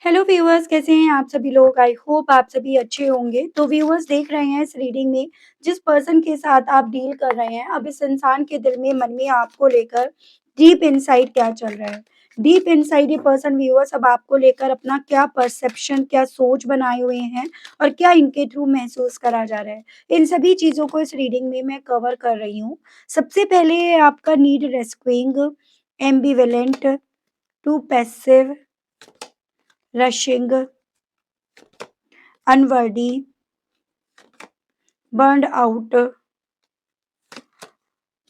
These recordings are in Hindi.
हेलो व्यूअर्स, कैसे हैं आप सभी लोग? आई होप आप सभी अच्छे होंगे। तो व्यूअर्स, देख रहे हैं इस रीडिंग में जिस पर्सन के साथ आप डील कर रहे हैं, अब इस इंसान के दिल में, मन में आपको लेकर डीप इनसाइड क्या चल रहा है। डीप इनसाइड ये पर्सन व्यूअर्स अब आपको लेकर अपना क्या परसेप्शन, क्या सोच बनाए हुए हैं और क्या इनके थ्रू महसूस करा जा रहा है। इन सभी चीज़ों को इस रीडिंग में मैं कवर कर रही हूँ। सबसे पहले आपका need rescuing, ambivalent, too passive, rushing, unworthy, burned out,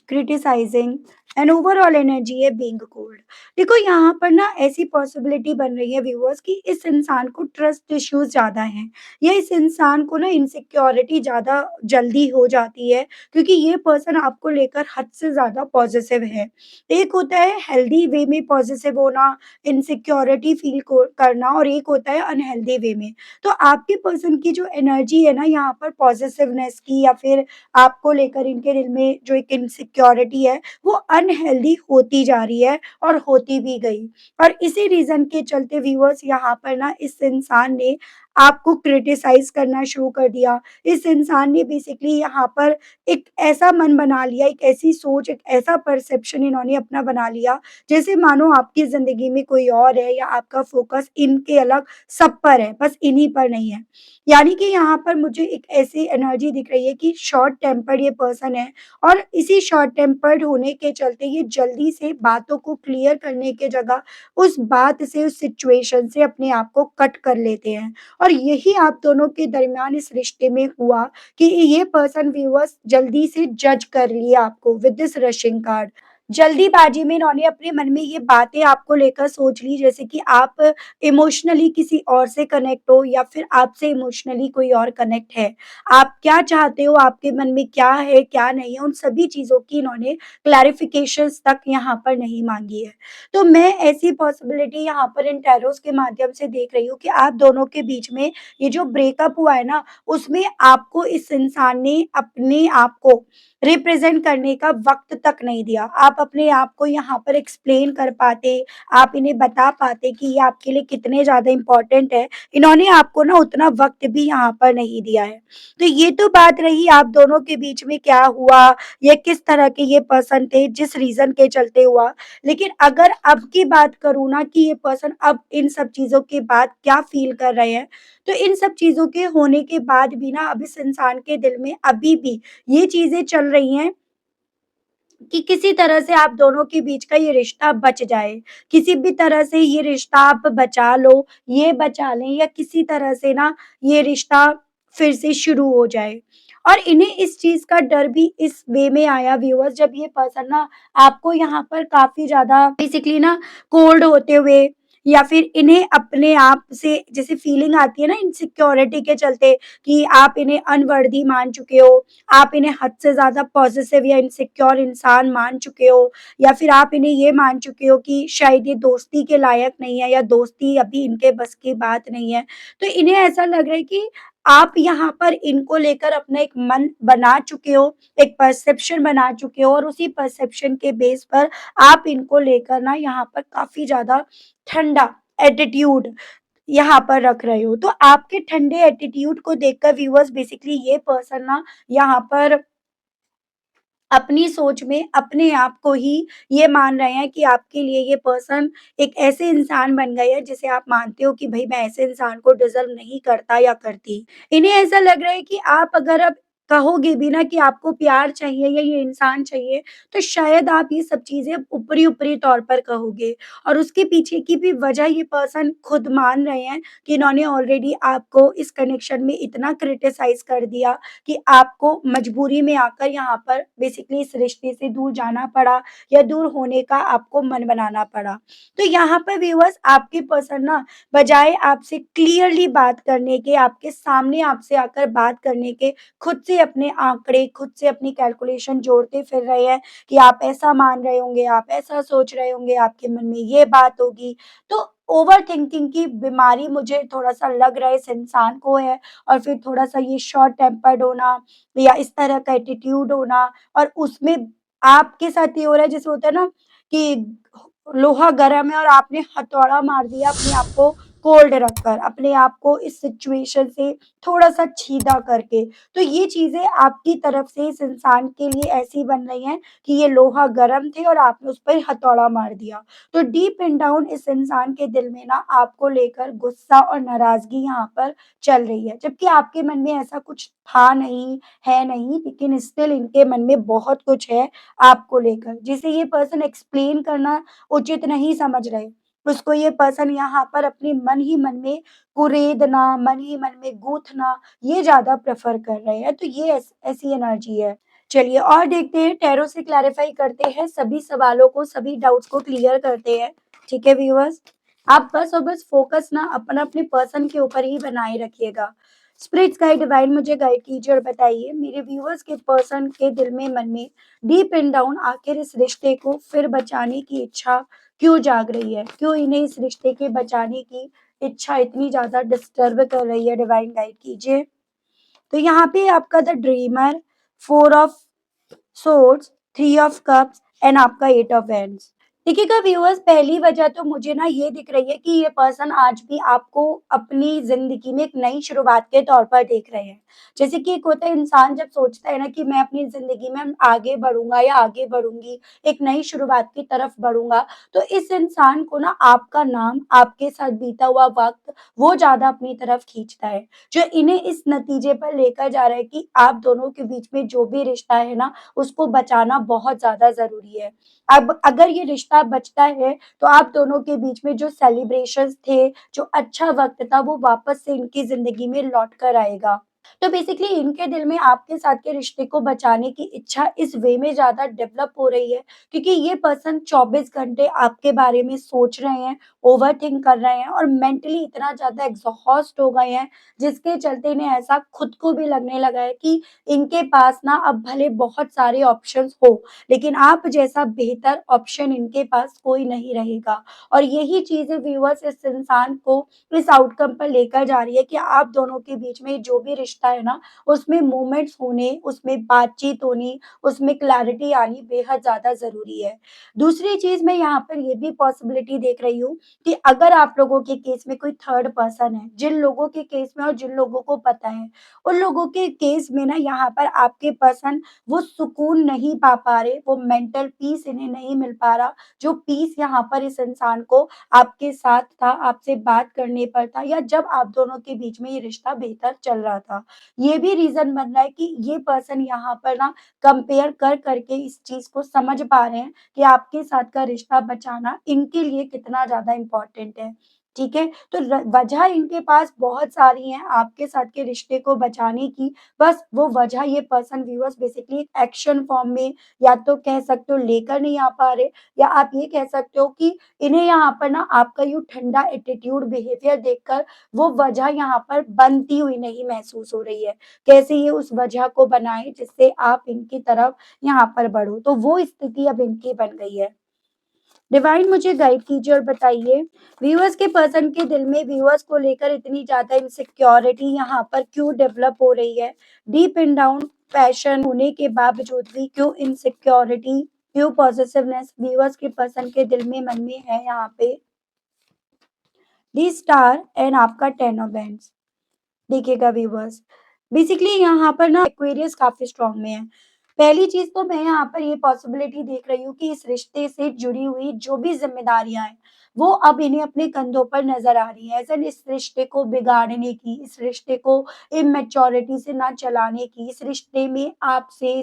criticising and overall energy है बीइंग कोल्ड। देखो, यहाँ पर ना ऐसी पॉसिबिलिटी बन रही है व्यूअर्स कि इस इंसान को ट्रस्ट इश्यूज ज्यादा हैं, या इस इंसान को ना इनसिक्योरिटी ज्यादा जल्दी हो जाती है, क्योंकि ये पर्सन आपको लेकर हद से ज्यादा पॉजिटिव है। एक होता है हेल्दी वे में पॉजिटिव होना, इनसिक्योरिटी फील करना, और एक होता है अनहेल्दी वे में। तो आपके पर्सन की जो एनर्जी है ना यहाँ पर पॉजिटिवनेस की, या फिर आपको लेकर इनके दिल में जो एक इनसिक्योरिटी है, वो अनहेल्दी होती जा रही है और होती भी गई। और इसी रीजन के चलते व्यूअर्स यहाँ पर ना इस इंसान ने आपको क्रिटिसाइज करना शुरू कर दिया। इस इंसान ने बेसिकली यहाँ पर एक ऐसा मन बना लिया, एक ऐसी सोच, एक ऐसा परसेप्शन इन्होंने अपना बना लिया, जैसे मानो आपकी जिंदगी में कोई और है, या आपका फोकस इनके अलग सब पर है, बस इन्हीं पर नहीं है। यानी कि यहाँ पर मुझे एक ऐसी एनर्जी दिख रही है कि शॉर्ट टेम्पर्ड ये पर्सन है, और इसी शॉर्ट टेम्पर्ड होने के चलते ये जल्दी से बातों को क्लियर करने के जगह उस बात से, उस सिचुएशन से अपने आप को कट कर लेते हैं। और यही आप दोनों के दरमियान इस रिश्ते में हुआ कि ये पर्सन व्यूअर्स जल्दी से जज कर लिया आपको विद दिस रशिंग कार्ड। जल्दीबाजी में इन्होंने अपने मन में ये बातें आपको लेकर सोच ली, जैसे कि आप इमोशनली किसी और से कनेक्ट हो, या फिर आपसे इमोशनली कोई और कनेक्ट है। आप क्या चाहते हो, आपके मन में क्या है, क्या नहीं है, उन सभी चीज़ों की इन्होंने क्लैरिफ़िकेशंस तक यहाँ पर नहीं माँगी है। तो मैं ऐसी पॉसिबिलिटी यहाँ पर इन टैरोज़ के माध्यम से देख रही हूँ कि आप दोनों के बीच में ये जो ब्रेकअप हुआ है ना, उसमें आपको इस इंसान ने अपने आप को रिप्रेज़ेंट करने का वक़्त तक नहीं दिया। आप अपने आप को यहाँ पर एक्सप्लेन कर पाते, आप इन्हें बता पाते कि ये आपके लिए कितने ज़्यादा इम्पोर्टेंट है। इन्होंने आपको ना उतना वक़्त भी यहाँ पर नहीं दिया है। तो ये तो बात रही आप दोनों के बीच में क्या हुआ, या किस तरह के ये पर्सन थे, जिस रीज़न के चलते हुआ। लेकिन अगर अब की बात करूँ ना कि ये पर्सन अब इन सब चीज़ों के बाद क्या फ़ील कर रहे हैं, तो इन सब चीज़ों के होने के बाद भी ना अब इस इंसान के दिल में अभी भी ये चीज़ें चल रही हैं कि किसी तरह से आप दोनों के बीच का ये रिश्ता बच जाए। किसी भी तरह से ये रिश्ता आप बचा लो, ये बचा लें, या किसी तरह से ना ये रिश्ता फिर से शुरू हो जाए। और इन्हें इस चीज़ का डर भी इस वे में आया व्यूअर्स, जब ये पर्सन ना आपको यहाँ पर काफ़ी ज़्यादा बेसिकली ना कोल्ड होते हुए, या फिर इन्हें अपने आप से जैसे फीलिंग आती है ना इनसिक्योरिटी के चलते, कि आप इन्हें अनवर्दी मान चुके हो, आप इन्हें हद से ज़्यादा पॉसेसिव या इनसिक्योर इंसान मान चुके हो, या फिर आप इन्हें ये मान चुके हो कि शायद ये दोस्ती के लायक नहीं है, या दोस्ती अभी इनके बस की बात नहीं है। तो इन्हें ऐसा लग रहा है कि आप यहाँ पर इनको लेकर अपना एक मन बना चुके हो, एक परसेप्शन बना चुके हो, और उसी परसेप्शन के बेस पर आप इनको लेकर ना यहाँ पर काफ़ी ज़्यादा ठंडा एटीट्यूड यहाँ पर रख रहे हो। तो आपके ठंडे एटीट्यूड को देखकर व्यूअर्स बेसिकली ये पर्सन ना यहाँ पर अपनी सोच में अपने आप को ही ये मान रहे हैं कि आपके लिए ये पर्सन एक ऐसे इंसान बन गए हैं जिसे आप मानते हो कि भई मैं ऐसे इंसान को डिज़र्व नहीं करता या करती। इन्हें ऐसा लग रहा है कि आप अगर अब कहोगे भी ना कि आपको प्यार चाहिए या ये इंसान चाहिए, तो शायद आप ये सब चीज़ें ऊपरी-ऊपरी तौर पर कहोगे, और उसके पीछे की भी वजह ये पर्सन खुद मान रहे हैं कि इन्होंने ऑलरेडी आपको इस कनेक्शन में इतना क्रिटिसाइज़ कर दिया कि आपको मजबूरी में आकर यहाँ पर बेसिकली इस रिश्ते से दूर जाना पड़ा, या दूर होने का आपको मन बनाना पड़ा। तो यहाँ पर व्यूअर्स आपके पर्सन ना बजाय आपसे क्लियरली बात करने के, आपके सामने आपसे आकर बात करने के, खुद से अपने आंकड़े, खुद से अपनी कैलकुलेशन जोड़ते फिर रहे हैं कि आप ऐसा मान रहे होंगे, आप ऐसा सोच रहे होंगे, आपके मन में ये बात होगी। तो ओवरथिंकिंग की बीमारी मुझे थोड़ा-सा लग रहा है इस इंसान को है, और फिर थोड़ा-सा ये शॉर्ट टेम्पर्ड होना, या इस तरह का एटीट्यूड होना, और उसमें आपके साथ ये हो रहा है जैसे होता है ना कि लोहा गरम है और आपने हथौड़ा मार दिया अपने आप को होल्ड रखकर, अपने आप को इस सिचुएशन से थोड़ा-सा छीदा करके। तो ये चीज़ें आपकी तरफ से इस इंसान के लिए ऐसी बन रही हैं कि ये लोहा गरम थे और आपने उस पे हथौड़ा मार दिया। तो डीप इन डाउन इस इंसान के दिल में ना आपको लेकर गुस्सा और नाराज़गी यहाँ पर चल रही है। जबकि आपके मन में ऐसा कुछ था नहीं, है नहीं, लेकिन स्टिल इनके मन में बहुत कुछ है आपको लेकर, जिसे ये पर्सन एक्सप्लेन करना उचित नहीं समझ रहे। उसको ये पर्सन यहाँ पर अपने मन ही मन में कुरेदना, मन ही मन में गूँथना, ये ज़्यादा प्रेफ़र कर रहे हैं। तो ये ऐसी एनर्जी है। चलिए और देखते हैं, टैरो से क्लैरिफ़ाई करते हैं सभी सवालों को, सभी डाउट्स को क्लियर करते हैं। ठीक है व्यूअर्स? आप बस और बस फ़ोकस ना अपना अपने पर्सन के ऊपर ही बनाए रखिएगा। स्पिरिट्स गाइड डिवाइन मुझे गाइड कीजिए और बताइए मेरे व्यूअर्स के पर्सन के दिल में, मन में डीप एंड डाउन आखिर इस रिश्ते को फिर बचाने की इच्छा क्यों जाग रही है? क्यों इन्हें इस रिश्ते के बचाने की इच्छा इतनी ज़्यादा डिस्टर्ब कर रही है? डिवाइन गाइड कीजिए। तो यहाँ पे आपका the dreamer, 4 of swords, 3 of cups and आपका 8 ऑफ वैंड्स। देखिएगा व्यूअर्स, पहली वजह तो मुझे ना ये दिख रही है कि ये पर्सन आज भी आपको अपनी ज़िंदगी में एक नई शुरुआत के तौर पर देख रहे हैं। जैसे कि एक होता है इंसान जब सोचता है ना कि मैं अपनी ज़िंदगी में आगे बढ़ूँगा या आगे बढ़ूँगी, एक नई शुरुआत की तरफ बढ़ूँगा, तो इस इंसान को ना आपका नाम, आपके साथ बीता हुआ वक़्त, वो ज़्यादा अपनी तरफ खींचता है। जो इन्हें इस नतीजे पर लेकर जा रहा है कि आप दोनों के बीच में जो भी रिश्ता है ना, उसको बचाना बहुत ज़्यादा ज़रूरी है। अब अगर ये रिश्ता बचता है, तो आप दोनों के बीच में जो सेलिब्रेशंस थे, जो अच्छा वक़्त था, वो वापस से इनकी ज़िंदगी में लौट कर आएगा। तो बेसिकली इनके दिल में आपके साथ के रिश्ते को बचाने की इच्छा इस वे में ज़्यादा डेवलप हो रही है, क्योंकि ये पर्सन 24 घंटे आपके बारे में सोच रहे हैं, ओवरथिंक कर रहे हैं और मेंटली इतना ज़्यादा एग्ज़ॉस्ट हो गए हैं, जिसके चलते इन्हें ऐसा खुद को भी लगने लगा है कि इनके पास ना अब भले बहुत सारे ऑप्शंस हो, लेकिन आप जैसा बेहतर ऑप्शन इनके पास कोई नहीं रहेगा। और यही चीज़ें व्यूअर्स इस इंसान को इस आउटकम पर लेकर जा रही है कि आप दोनों के बीच में जो भी रिश्ता है ना, उसमें मूवमेंट्स होने, उसमें बातचीत होनी, उसमें क्लैरिटी आनी बेहद ज़्यादा ज़रूरी है। दूसरी चीज़ मैं यहाँ पर ये भी पॉसिबिलिटी देख रही हूँ कि अगर आप लोगों के केस में कोई थर्ड पर्सन है, जिन लोगों के केस में और जिन लोगों को पता है, उन लोगों के केस में ना यहाँ पर आपके पर्सन वो सुकून नहीं पा पा रहे, वो मेंटल पीस इन्हें नहीं मिल पा रहा, जो पीस यहाँ पर इस इंसान को आपके साथ था, आपसे बात करने पर था या जब आप दोनों के बीच में ये रिश्ता बेहतर चल रहा था। ये भी रीज़न बन रहा है कि ये पर्सन यहाँ पर ना कंपेयर कर कर के इस चीज़ को समझ पा रहे हैं कि आपके साथ का रिश्ता बचाना इनके लिए कितना ज़्यादा इम्पोर्टेंट है। ठीक है? तो वजह इनके पास बहुत सारी हैं आपके साथ के रिश्ते को बचाने की, बस वो वजह ये person viewers basically action form में या तो कह सकते हो लेकर नहीं आ पा रहे, या आप ये कह सकते हो कि इन्हें यहाँ पर ना आपका यूँ ठंडा एटीट्यूड बिहेवियर देखकर वो वजह यहाँ पर बनती हुई नहीं महसूस हो रही है। कैसे ये उस वजह को बनाएँ जिससे आप इनकी तरफ यहाँ पर बढ़ो, तो वो स्थिति अब इनकी बन गई है। डिवाइन मुझे गाइड कीजिए और बताइए व्यूअर्स के पर्सन के दिल में व्यूअर्स को लेकर इतनी ज़्यादा इनसिक्योरिटी यहाँ पर क्यों डेवलप हो रही है? डीप इन डाउन पैशन होने के बावजूद भी क्यों इनसिक्योरिटी, क्यों पॉसेसिवनेस व्यूअर्स के पर्सन के दिल में, मन में है यहाँ पे? दी स्टार एंड आपका 10 ऑफ वैंड्स। देखिएगा व्यूअर्स, बेसिकली यहाँ पर ना एक्वेरियस काफ़ी स्ट्रॉन्ग में है। पहली चीज़ तो मैं यहाँ पर ये पॉसिबिलिटी देख रही हूँ कि इस रिश्ते से जुड़ी हुई जो भी ज़िम्मेदारियाँ हैं, वो अब इन्हें अपने कंधों पर नज़र आ रही हैं। ऐसा इस रिश्ते को बिगाड़ने की, इस रिश्ते को इमैच्योरिटी से ना चलाने की, इस रिश्ते में आपसे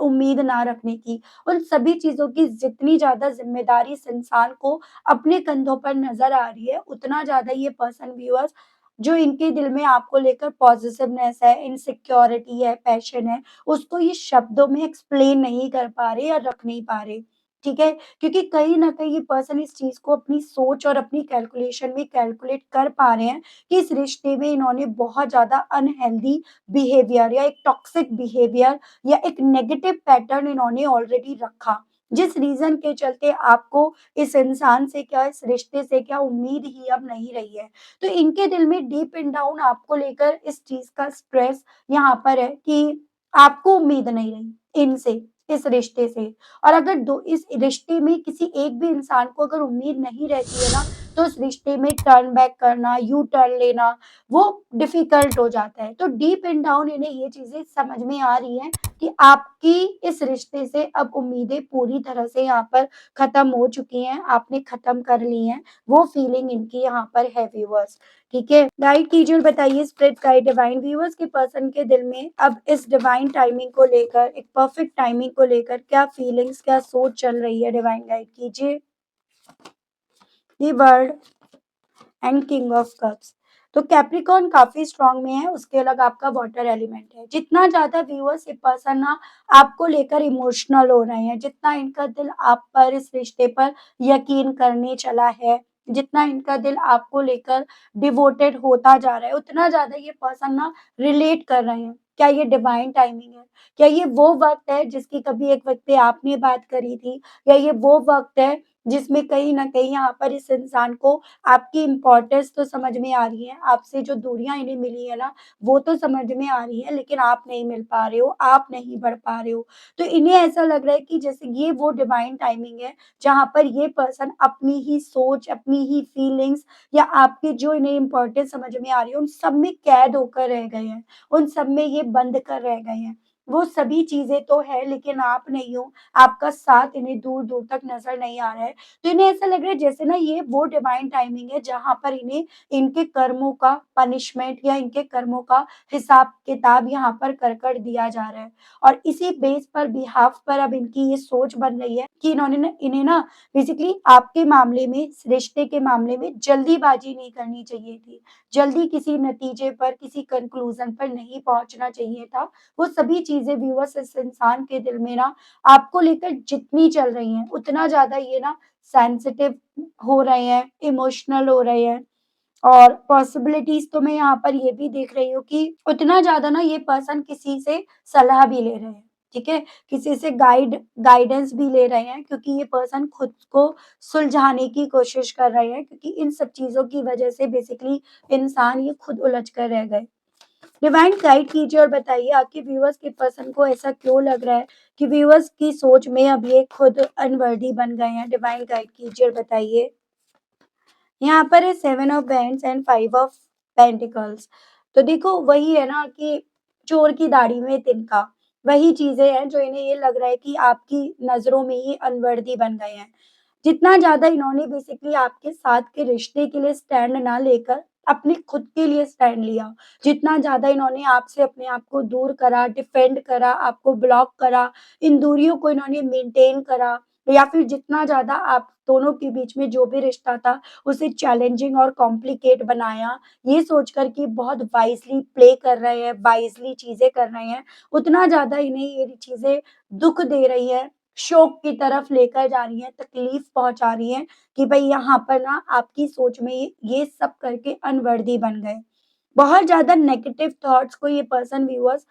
उम्मीद ना रखने की, उन सभी चीज़ों की जितनी ज़्यादा ज़िम्मेदारी इस इंसान को अपने कंधों पर नज़र आ रही है, उतना ज़्यादा ये पर्सन व्यूअर्स जो इनके दिल में आपको लेकर पॉज़ेसिवनेस है, इनसिक्योरिटी है, पैशन है, उसको ये शब्दों में एक्सप्लेन नहीं कर पा रहे या रख नहीं पा रहे, ठीक है? क्योंकि कहीं न कहीं ये पर्सन इस चीज़ को अपनी सोच और अपनी कैलकुलेशन में कैलकुलेट कर पा रहे हैं कि इस रिश्ते में इन्होंने बहुत ज़्यादा अनहेल्दी बिहेवियर या एक टॉक्सिक बिहेवियर या एक नेगेटिव पैटर्न इन्होंने ऑलरेडी रखा, जिस रीज़न के चलते आपको इस इंसान से क्या, इस रिश्ते से क्या उम्मीद ही अब नहीं रही है। तो इनके दिल में डीप इन डाउन आपको लेकर इस चीज़ का स्ट्रेस यहाँ पर है कि आपको उम्मीद नहीं रही इनसे, इस रिश्ते से। और अगर दो इस रिश्ते में किसी एक भी इंसान को अगर उम्मीद नहीं रहती है ना, तो उस रिश्ते में टर्न बैक करना, यू टर्न लेना वो डिफ़िकल्ट हो जाता है। तो डीप एंड डाउन इन्हें ये चीज़ें समझ में आ रही हैं कि आपकी इस रिश्ते से अब उम्मीदें पूरी तरह से यहाँ पर ख़त्म हो चुकी हैं, आपने ख़त्म कर ली हैं, वो फीलिंग इनकी यहाँ पर है व्यूअर्स, ठीक है? गाइड कीजिए और बताइए स्प्लिट गाइड डिवाइन व्यूअर्स के पर्सन के दिल में अब इस डिवाइन टाइमिंग को लेकर, एक परफेक्ट टाइमिंग को लेकर क्या फीलिंग्स, क्या सोच चल रही है? डिवाइन गाइड कीजिए। The world and king of cups. तो कैप्रिकॉर्न काफी स्ट्रांग में है, उसके अलग आपका वाटर एलिमेंट है। जितना ज्यादा व्यूअर्स ये पर्सन ना आपको लेकर इमोशनल हो रहे हैं, जितना इनका दिल आप पर, इस रिश्ते पर यकीन करने चला है, जितना इनका दिल आपको लेकर डिवोटेड होता जा रहा है, उतना ज्यादा ये पर्सन ना रिलेट कर रहे हैं। क्या ये डिवाइन टाइमिंग है? क्या ये वो वक्त है जिसकी कभी एक वक्त पे आपने बात करी थी? या ये वो वक्त है जिसमें कहीं न कहीं यहाँ पर इस इंसान को आपकी इम्पोर्टेंस तो समझ में आ रही है, आपसे जो दूरियाँ इन्हें मिली है ना, वो तो समझ में आ रही है, लेकिन आप नहीं मिल पा रहे हो, आप नहीं बढ़ पा रहे हो। तो इन्हें ऐसा लग रहा है कि जैसे ये वो डिवाइन टाइमिंग है, जहाँ पर ये पर्सन अपनी ही सोच, अपनी ही फीलिंग्स या आपकी जो इन्हें इम्पोर्टेंस समझ में आ रही है, उन सब में कैद होकर रह गए हैं, उन सब में ये बंद कर रह गए हैं। वो सभी चीज़ें तो है, लेकिन आप नहीं हो, आपका साथ इन्हें दूर-दूर तक नज़र नहीं आ रहा है। तो इन्हें ऐसा लग रहा है जैसे ना ये वो डिवाइन टाइमिंग है जहाँ पर इन्हें इनके कर्मों का पनिशमेंट या इनके कर्मों का हिसाब-किताब यहाँ पर कर दिया जा रहा है। और इसी बेस पर बिहाफ़ पर अब इनकी ये सोच बन रही है कि इन्होंने ना इन्हें ना बेसिकली आपके मामले में, इस रिश्ते के मामले में जल्दीबाज़ी नहीं करनी चाहिए थी। जल्दी किसी नतीजे पर, किसी कन्क्लूज़न पर नहीं पहुँचना चाहिए था। वो सभी चीज़ें व्यूअर्स इस इंसान के दिल में ना आपको लेकर जितनी चल रही हैं, उतना ज़्यादा ये ना सेंसिटिव हो रहे हैं, इमोशनल हो रहे हैं और पॉसिबिलिटीज़ तो मैं यहाँ पर ये भी देख रही हूँ कि उतना ज़्यादा ना ये पर्सन किसी से सलाह भी ले रहे हैं, ठीक है? किसी से गाइडेंस भी ले रहे हैं क्योंकि ये पर्सन खुद को सुलझाने की कोशिश कर रहे हैं क्योंकि इन सब चीज़ों की वजह से बेसिकली इंसान ये खुद उलझ कर रह गए। डिवाइन गाइड कीजिए और बताइए आपके व्यूअर्स के पर्सन को ऐसा क्यों लग रहा है कि व्यूअर्स की सोच में अब ये खुद अनवर्दी बन गए हैं? डिवाइन गाइड कीजिए और बताइए। यहाँ पर है 7 of wands and 5 of pentacles. तो देखो वही है ना कि चोर की दाढ़ी में तिनका, वही चीज़ें हैं जो इन्हें ये लग रहा है कि आपकी नज़रों में ये अनवर्दी बन गए हैं। जितना ज़्यादा इन्होंने बेसिकली आपके साथ के रिश्ते के लिए स्टैंड ना लेकर अपने खुद के लिए स्टैंड लिया, जितना ज़्यादा इन्होंने आपसे अपने आप को दूर करा, डिफेंड करा, आपको ब्लॉक करा, इन दूरियों को इन्होंने मेंटेन करा या फिर जितना ज़्यादा आप दोनों के बीच में जो भी रिश्ता था, उसे चैलेंजिंग और कॉम्प्लिकेट बनाया, ये सोचकर कि बहुत वाइज़ली प्ले कर रहे हैं, वाइज़ली चीज़ें कर रहे हैं, उतना ज़्यादा इन्हें ये चीज़ें दुःख दे रही है, शोक की तरफ लेकर जा रही हैं, तकलीफ पहुँचा रही हैं कि भई यहाँ पर ना आपकी सोच में ये सब करके अनवर्दी बन गए। बहुत ज़्यादा नेगेटिव थॉट्स को ये पर्सन व्यूअर्स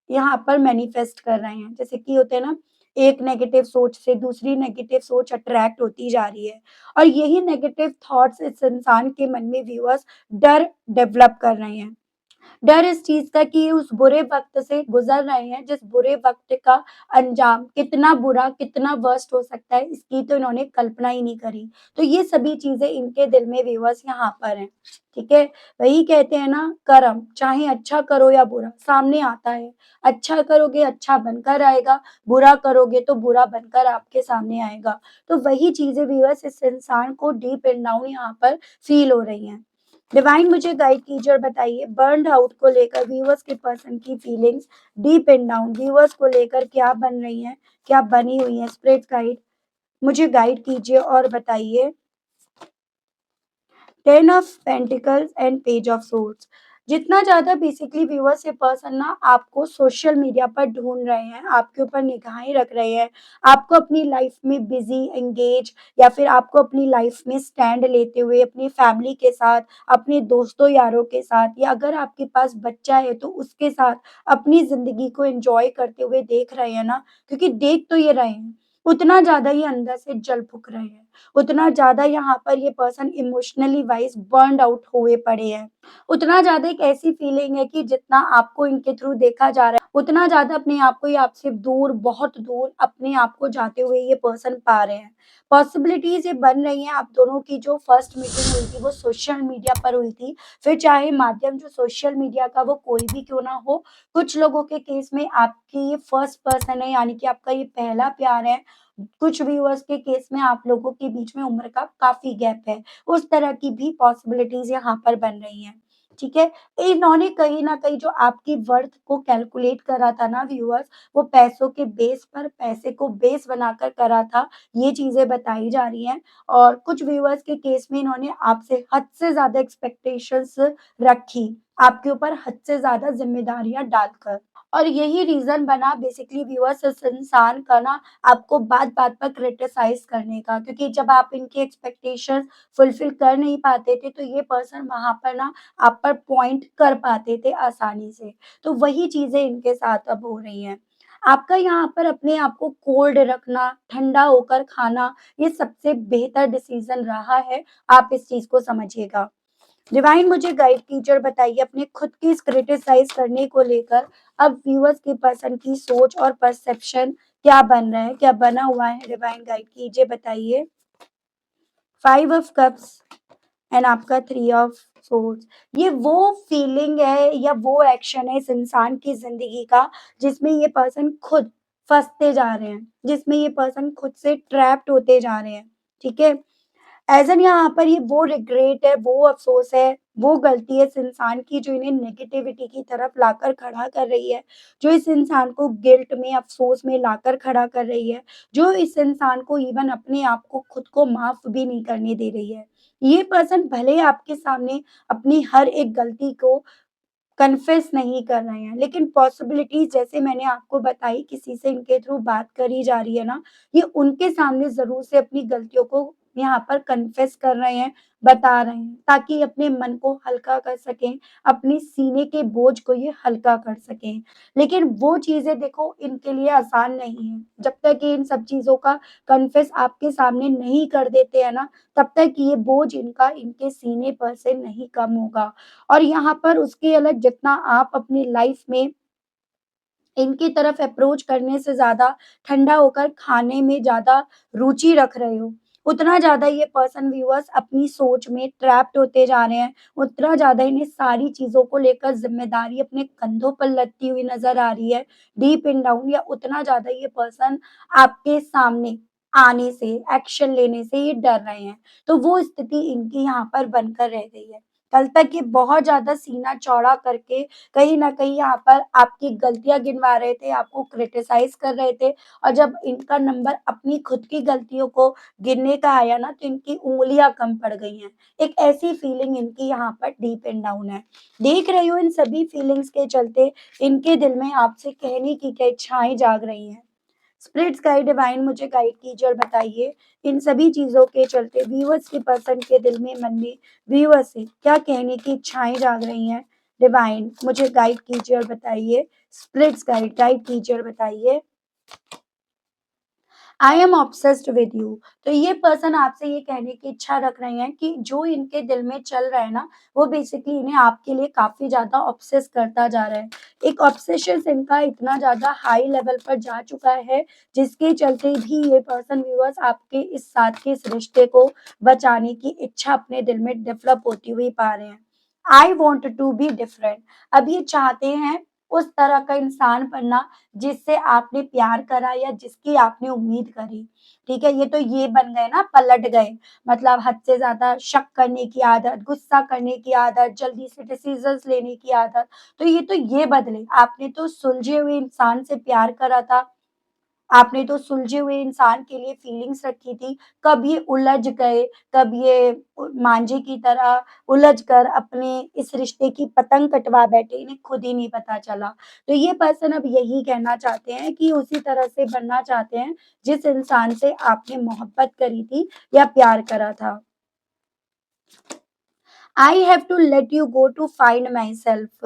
यहाँ पर मैनिफेस्ट कर रहे हैं। जैसे कि होते हैं ना, एक नेगेटिव सोच से दूसरी नेगेटिव सोच अट्रैक्ट होती जा रही है और यही नेगेटिव थॉट्स इस इंसान के मन में व्यूअर्स डर डेवलप कर रहे हैं। डर इस चीज़ का कि ये उस बुरे वक़्त से गुज़र रहे हैं, जिस बुरे वक़्त का अंजाम कितना बुरा, कितना वर्स्ट हो सकता है, इसकी तो इन्होंने कल्पना ही नहीं करी। तो ये सभी चीज़ें इनके दिल में व्यूअर्स यहाँ पर हैं, ठीक है? वही कहते हैं ना कर्म, चाहे अच्छा करो या बुरा, सामने आता है। अच्छा करोगे, अच्छा बनकर आएगा, बुरा करोगे तो बुरा बनकर आपके सामने आएगा। तो वही चीज़ें व्यूअर्स इस इंसान को डीप एंड डाउन यहाँ पर फ़ील हो रही हैं। डिवाइन मुझे गाइड कीजिए और बताइए बर्न्ड आउट को लेकर व्यूअर्स के पर्सन की feelings deep and down viewers को लेकर क्या बन रही हैं, क्या बनी हुई हैं? स्पिरिट गाइड मुझे गाइड कीजिए और बताइए। 10 of pentacles and page of swords. जितना ज़्यादा बेसिकली व्यूअर्स ये पर्सन ना आपको सोशल मीडिया पर ढूँढ रहे हैं, आपके ऊपर निगाहें रख रहे हैं, आपको अपनी लाइफ में बिज़ी, एंगेज या फिर आपको अपनी लाइफ में स्टैंड लेते हुए अपनी फैमिली के साथ, अपने दोस्तों यारों के साथ या अगर आपके पास बच्चा है तो उसके साथ अपनी ज़िंदगी को एन्जॉय करते हुए देख रहे हैं ना, क्योंकि देख तो ये रहे हैं, उतना ज़्यादा ये अंदर से जल फूँक रहे हैं। उतना ज़्यादा यहाँ पर ये person emotionally wise burned out हुए पड़े हैं। उतना ज़्यादा एक ऐसी फीलिंग है कि जितना आपको इनके थ्रू देखा जा रहा है, उतना ज़्यादा अपने आप को ये आपसे दूर, बहुत दूर अपने आप को जाते हुए ये पर्सन पा रहे हैं। पॉसिबिलिटीज़ ये बन रही हैं आप दोनों की जो फर्स्ट मीटिंग हुई थी वो सोशल मीडिया पर हुई थी। फिर चाहे माध्यम जो सोशल मीडिया का वो कोई भी क्यों ना हो, कुछ लोगों के केस में आपकी ये फर्स्ट पर्सन है यानी कि आपका ये पहला प्यार है। कुछ व्यूअर्स के केस में आप लोगों के बीच में उम्र का काफ़ी गैप है। उस तरह की भी पॉसिबिलिटीज़ यहाँ पर बन रही हैं। ठीक है? इन्होंने कहीं न कहीं जो आपकी वर्थ को कैलकुलेट करा था ना व्यूअर्स, वो पैसों के बेस पर पैसे को बेस बनाकर करा था, ये चीज़ें बताई जा रही हैं। और कुछ व्यूअर्स के केस में इन्होंने आपसे हद से ज़्यादा एक्सपेक्टेशंस रखी, आपके ऊपर हद से ज़्यादा ज़िम्मेदारियाँ डालकर। और यही रीज़न बना बेसिकली व्यूअर्स इस इंसान का ना आपको बात-बात पर क्रिटिसाइज़ करने का, क्योंकि जब आप इनकी एक्सपेक्टेशंस फुलफिल कर नहीं पाते थे, तो ये पर्सन वहाँ पर ना आप पर पॉइंट कर पाते थे आसानी से। तो वही चीज़ें इनके साथ अब हो रही हैं। आपका यहाँ पर अपने आप को कोल्ड रखना, ठंडा होकर खाना, ये सबसे बेहतर डिसीज़न रहा है, आप इस चीज़ को समझिएगा। डिवाइन मुझे गाइड कीजिए और बताइए अपने खुद की इस क्रिटिसाइज़ करने को लेकर अब व्यूअर्स की पर्सन की सोच और परसेप्शन क्या बन रहा है, क्या बना हुआ है? डिवाइन गाइड कीजिए, बताइए। 5 ऑफ कप्स एंड आपका 3 ऑफ सोर्ड्स। ये वो फीलिंग है या वो एक्शन है इस इंसान की ज़िंदगी का जिसमें ये पर्सन खुद फँसते जा रहे हैं, जिसमें ये पर्सन खुद से ट्रैप्ड होते जा रहे हैं, ठीक है? एज़ एन यहाँ पर ये वो रिग्रेट है, वो अफ़सोस है, वो गलती है इस इंसान की जो इन्हें नेगेटिविटी की तरफ लाकर खड़ा कर रही है, जो इस इंसान को गिल्ट में, अफ़सोस में लाकर खड़ा कर रही है, जो इस इंसान को इवन अपने आप को खुद को माफ़ भी नहीं करने दे रही है। ये पर्सन भले ही आपके सामने अपनी हर एक गलती को कन्फेस नहीं कर रहे हैं, लेकिन पॉसिबिलिटीज़ जैसे मैंने आपको बताई किसी से इनके थ्रू बात करी जा रही है ना, ये उनके सामने ज़रूर से अपनी गलतियों को यहाँ पर कन्फेस कर रहे हैं, बता रहे हैं, ताकि अपने मन को हल्का कर सकें, अपने सीने के बोझ को ये हल्का कर सकें। लेकिन वो चीज़ें देखो इनके लिए आसान नहीं है, जब तक ये इन सब चीज़ों का कन्फेस आपके सामने नहीं कर देते हैं ना, तब तक ये बोझ इनका इनके सीने पर से नहीं कम होगा। और यहाँ पर उसके अलग जितना आप अपनी लाइफ में इनकी तरफ अप्रोच करने से ज़्यादा ठंडा होकर खाने में ज़्यादा रुचि रख रहे हो, उतना ज़्यादा ये पर्सन व्यूअर्स अपनी सोच में ट्रैप्ड होते जा रहे हैं, उतना ज़्यादा इन्हें सारी चीज़ों को लेकर ज़िम्मेदारी अपने कंधों पर लदती हुई नज़र आ रही है, डीप इन डाउन या उतना ज़्यादा ये पर्सन आपके सामने आने से, एक्शन लेने से ये डर रहे हैं। तो वो स्थिति इनकी यहाँ पर बनकर रह गई है। कल तक ये बहुत ज़्यादा सीना चौड़ा करके कहीं न कहीं यहाँ पर आपकी गलतियाँ गिनवा रहे थे, आपको क्रिटिसाइज़ कर रहे थे और जब इनका नंबर अपनी खुद की गलतियों को गिनने का आया ना, तो इनकी उँगलियाँ कम पड़ गई हैं। एक ऐसी फीलिंग इनकी यहाँ पर डीप एंड डाउन है। देख रही हूँ इन सभी फीलिंग्स के चलते इनके दिल में आपसे कहने की क्या इच्छाएँ जाग रही हैं। स्पिरिट्स गाइड डिवाइन मुझे गाइड कीजिए और बताइए इन सभी चीज़ों के चलते व्यूअर्स के पर्सन के दिल में, मन में व्यूअर्स से क्या कहने की इच्छाएँ जाग रही हैं? डिवाइन मुझे गाइड कीजिए और बताइए। स्पिरिट्स गाइड गाइड कीजिए और बताइए। I am obsessed with you. तो ये पर्सन आपसे ये कहने की इच्छा रख रहे हैं कि जो इनके दिल में चल रहा है ना, वो बेसिकली इन्हें आपके लिए काफ़ी ज़्यादा ऑब्सेस करता जा रहा है। एक ऑब्सेशन इनका इतना ज़्यादा हाई लेवल पर जा चुका है, जिसके चलते भी ये पर्सन व्यूअर्स आपके इस साथ के इस रिश्ते को बचाने की इच्छा अपने दिल में डेवलप होती हुई पा रहे हैं। I want to be different. अब ये चाहते हैं उस तरह का इंसान बनना जिससे आपने प्यार करा या जिसकी आपने उम्मीद करी, ठीक है? ये तो ये बन गए ना, पलट गए। मतलब हद से ज़्यादा शक करने की आदत, गुस्सा करने की आदत, जल्दी से डिसीज़न्स लेने की आदत, तो ये बदले। आपने तो सुलझे हुए इंसान से प्यार करा था, आपने तो सुलझे हुए इंसान के लिए फीलिंग्स रखी थी, कब ये उलझ गए, कब ये मांझे की तरह उलझ कर अपने इस रिश्ते की पतंग कटवा बैठे, इन्हें खुद ही नहीं पता चला। तो ये पर्सन अब यही कहना चाहते हैं कि उसी तरह से बनना चाहते हैं, जिस इंसान से आपने मोहब्बत करी थी या प्यार करा था। I have to let you go to find myself.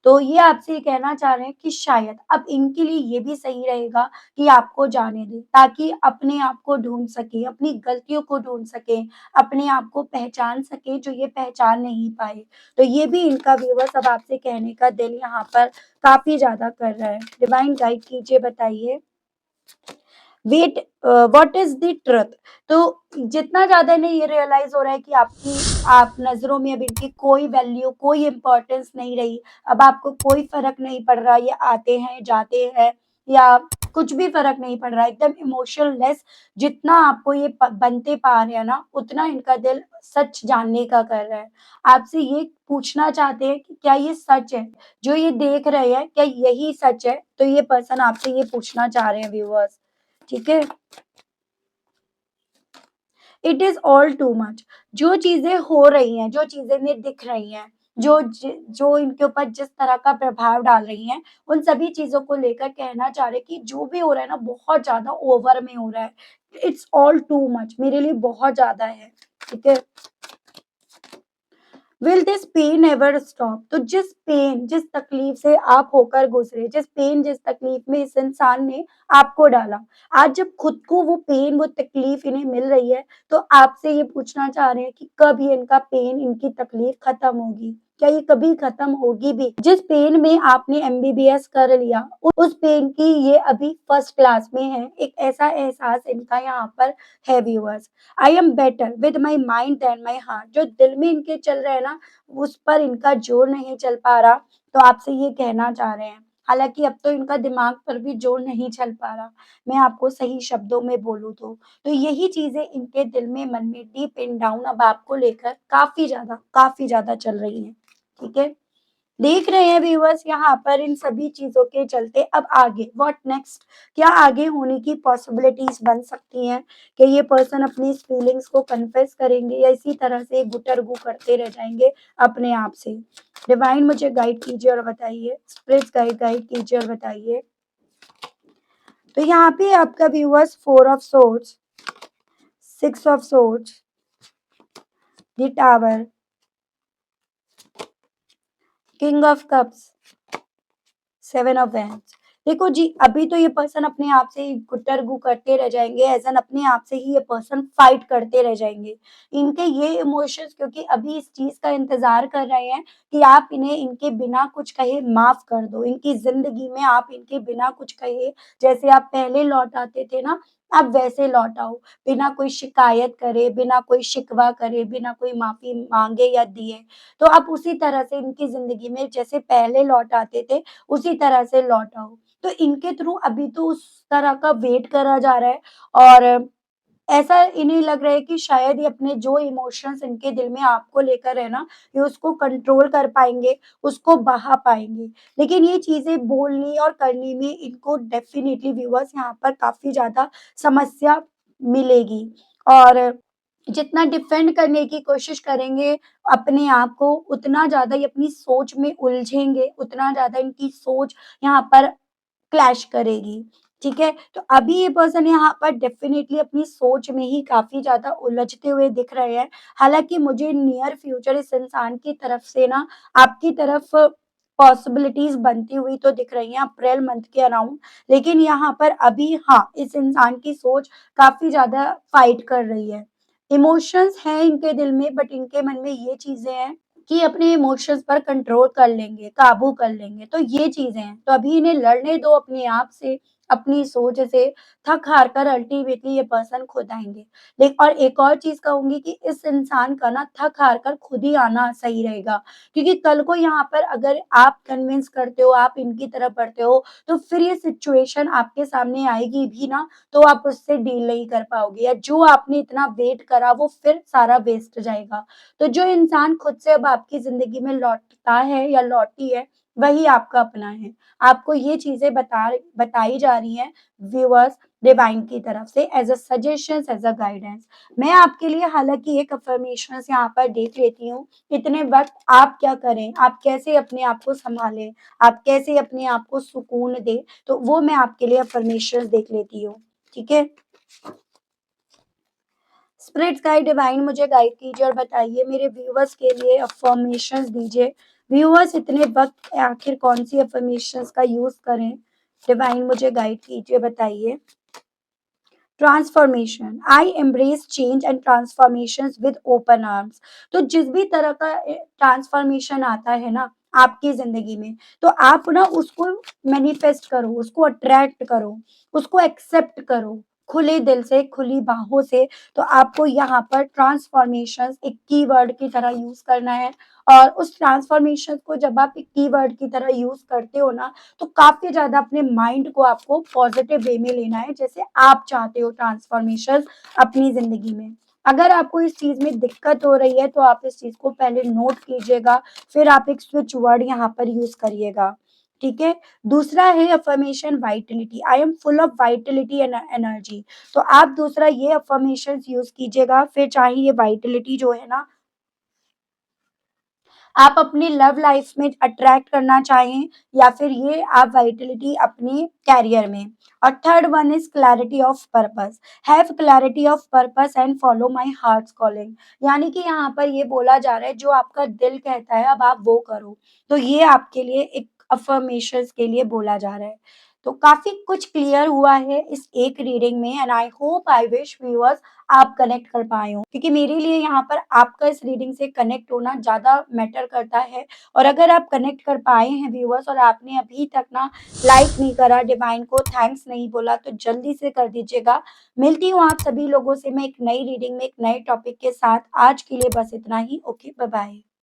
तो ये आपसे ये कहना चाह रहे हैं कि शायद अब इनके लिए ये भी सही रहेगा कि आपको जाने दें, ताकि अपने आप को ढूंढ सके, अपनी गलतियों को ढूंढ सके, अपने आप को पहचान सके जो ये पहचान नहीं पाए। तो ये भी इनका व्यूअर्स अब आपसे कहने का दिल यहाँ पर काफी ज्यादा कर रहा है। डिवाइन गाइड कीजिए, बताइए wait what is the truth. तो जितना ज्यादा इन्हें ये रियलाइज हो रहा है कि आपकी आप नजरों में अब इनकी कोई वैल्यू, कोई इंपॉर्टेंस नहीं रही, अब आपको कोई फर्क नहीं पड़ रहा, ये आते हैं जाते हैं या कुछ भी फर्क नहीं पड़ रहा, एकदम इमोशनलेस। जितना आपको ये बनते पा रहे हैं ना, उतना इनका दिल सच जानने का कर रहा है। आपसे ये पूछना चाहते हैं कि क्या ये सच है, जो ये देख रहे हैं क्या यही सच है। तो ये पर्सन आपसे ये पूछना चाह रहे हैं व्यूअर्स, ठीक है। It is all too much. जो चीजें हो रही हैं, जो चीजें इन्हें दिख रही हैं, जो इनके ऊपर जिस तरह का प्रभाव डाल रही हैं, उन सभी चीजों को लेकर कहना चाह रहे कि जो भी हो रहा है ना, बहुत ज्यादा ओवर में हो रहा है। इट्स ऑल टू मच, मेरे लिए बहुत ज्यादा है, ठीक है। Will this pain ever stop. तो जिस पेन, जिस तकलीफ से आप होकर गुजरे, जिस पेन, जिस तकलीफ में इस इंसान ने आपको डाला, आज जब खुद को वो पेन, वो तकलीफ इन्हें मिल रही है, तो आपसे ये पूछना चाह रहे हैं कि कब ये इनका पेन, इनकी तकलीफ खत्म होगी, क्या ये कभी खत्म होगी भी। जिस पेन में आपने एमबीबीएस कर लिया, उस पेन की ये अभी फर्स्ट क्लास में है, एक ऐसा एहसास इनका यहाँ पर है viewers. I am better with my mind than my heart. जो दिल में इनके चल रहे हैं ना, उस पर इनका जोर नहीं चल पा रहा। तो आपसे ये कहना चाह रहे हैं, हालांकि अब तो इनका दिमाग पर भी जोर नहीं चल पा रहा, मैं आपको सही शब्दों में बोलूँ तो यही चीजें इनके दिल में, मन में डीप इन डाउन अब आपको लेकर काफी ज्यादा चल रही हैं, ठीक है। देख रहे हैं व्यूअर्स यहाँ पर इन सभी चीजों के चलते अब आगे व्हाट नेक्स्ट, क्या आगे होने की पॉसिबिलिटीज बन सकती हैं कि ये पर्सन अपनी फीलिंग्स को कन्फेस करेंगे या इसी तरह से गुटरगू करते रह जाएंगे अपने आप से। डिवाइन मुझे गाइड कीजिए और बताइए, स्पिरिट्स गाइड गाइड कीजिए और बताइए। तो यहाँ पे आपका viewers four of swords, six of swords, the tower, king of cups, seven of wands. देखो जी, अभी तो ये पर्सन अपने आप से ही गुटरगू करते रह जाएंगे, ऐसा अपने आप से ही ये पर्सन फाइट करते रह जाएंगे। इनके ये इमोशंस क्योंकि अभी इस चीज का इंतजार कर रहे हैं कि आप इन्हें इनके बिना कुछ कहे माफ कर दो, इनकी जिंदगी में आप इनके बिना कुछ कहे, जैसे आप पहले लौट आते थे ना, आप वैसे लौट आओ, बिना कोई शिकायत करे, बिना कोई शिकवा करे, बिना कोई माफी मांगे या दिए। तो आप उसी तरह से इनकी जिंदगी में जैसे पहले लौट आते थे, उसी तरह से लौट आओ। तो इनके थ्रू अभी तो उस तरह का वेट करा जा रहा है, और ऐसा इन्हें लग रहा है कि शायद ये अपने जो इमोशंस इनके दिल में आपको लेकर है ना, ये उसको कंट्रोल कर पाएंगे, उसको बहा पाएंगे। लेकिन ये चीजें बोलनी और करने में इनको डेफिनेटली व्यूअर्स यहाँ पर काफी ज्यादा समस्या मिलेगी। और जितना डिफेंड करने की कोशिश करेंगे अपने आप को, उतना ज़्यादा ये अपनी सोच में उलझेंगे, उतना ज़्यादा इनकी सोच यहाँ पर क्लैश करेगी, ठीक है? तो अभी ये पर्सन यहाँ पर डेफ़िनेटली अपनी सोच में ही काफ़ी ज़्यादा उलझते हुए दिख रहे हैं। हालाँकि मुझे नियर फ्यूचर इस इंसान की तरफ से ना आपकी तरफ पॉसिबिलिटीज़ बनती हुई तो दिख रही हैं अप्रैल मंथ के अराउंड। लेकिन यहाँ पर अभी हाँ, इस इंसान की सोच काफ़ी ज़्यादा फाइट कर रही है। इमोशंस हैं इनके दिल में, बट इनके मन में ये चीज़ें हैं कि अपने इमोशंस पर कंट्रोल कर लेंगे, काबू कर लेंगे, तो ये चीज़ें हैं। तो अभी इन्हें लड़ने दो अपने आप से, अपनी सोच से, थक-हार कर अल्टीमेटली ये पर्सन खुद आएँगे। और एक और चीज़ कहूँगी कि इस इंसान का ना थक-हार कर खुद ही आना सही रहेगा, क्योंकि कल को यहाँ पर अगर आप कन्विंस करते हो, आप इनकी तरफ बढ़ते हो, तो फिर ये सिचुएशन आपके सामने आएगी भी ना, तो आप उससे डील नहीं कर पाओगे, या जो आपने इतना वेट करा वो फिर सारा वेस्ट जाएगा। तो जो इंसान खुद से अब आपकी ज़िंदगी में लौटता है या लौटी है, वही आपका अपना है। आपको ये चीज़ें बताई जा रही हैं व्यूअर्स डिवाइन की तरफ से as a suggestions, as a guidance. मैं आपके लिए हालाँकि एक अफ़र्मेशंस यहाँ पर देख लेती हूँ, इतने वक़्त आप क्या करें, आप कैसे अपने आप को सँभालें, आप कैसे अपने आप को सुकून दें, तो वो मैं आपके लिए अफ़र्मेशंस देख लेती हूँ, ठीक है? स्पिरिट्स गाइड डिवाइन मुझे गाइड कीजिए और बताइए मेरे व्यूअर्स के लिए अफ़र्मेशंस दीजिए। व्यूअर्स इतने वक़्त आखिर कौन-सी अफ़र्मेशंस का यूज़ करें? डिवाइन मुझे गाइड कीजिए, बताइए। Transformation, I embrace change and transformations with open arms. तो जिस भी तरह का ट्रांसफॉर्मेशन आता है ना आपकी जिंदगी में, तो आप ना उसको मैनिफेस्ट करो, उसको अट्रैक्ट करो, उसको एक्सेप्ट करो खुले दिल से, खुली बाहों से। तो आपको यहाँ पर ट्रांसफॉर्मेशन एक कीवर्ड की तरह यूज करना है, और उस ट्रांसफॉर्मेशन को जब आप एक कीवर्ड की तरह यूज करते हो ना, तो काफ़ी ज़्यादा अपने माइंड को आपको पॉजिटिव वे में लेना है, जैसे आप चाहते हो ट्रांसफॉर्मेशन अपनी ज़िंदगी में। अगर आपको इस चीज़ में दिक्कत हो रही है, तो आप इस चीज़ को पहले नोट कीजिएगा, फिर आप एक स्विच वर्ड यहाँ पर यूज़ करिएगा, ठीक है? दूसरा है affirmation vitality, I am full of vitality and energy. तो आप दूसरा ये अफ़र्मेशंस यूज़ कीजिएगा, फिर चाहे ये वाइटैलिटी जो है ना आप अपनी लव लाइफ में अट्रैक्ट करना चाहें, या फिर ये आप वाइटैलिटी अपने करियर में। और third one is clarity of purpose, have clarity of purpose and follow my hearts calling. यानी कि यहाँ पर ये बोला जा रहा है, जो आपका दिल कहता है अब आप वो करो। तो ये आपके लिए एक अफर्मेशंस के लिए बोला जा रहा है। तो काफी कुछ क्लियर हुआ है इस एक रीडिंग में, and I hope I wish viewers आप कनेक्ट कर पाए हो, क्योंकि मेरे लिए यहाँ पर आपका इस रीडिंग से कनेक्ट होना ज़्यादा मैटर करता है। और अगर आप कनेक्ट कर पाए हैं व्यूअर्स, और आपने अभी तक ना लाइक नहीं करा, डिवाइन को थैंक्स नहीं बोला, तो जल्दी से कर दीजिएगा। मिलती हूँ आप सभी लोगों से मैं एक नई रीडिंग में एक नए टॉपिक के साथ। आज के लिए बस इतना ही। Okay, bye bye.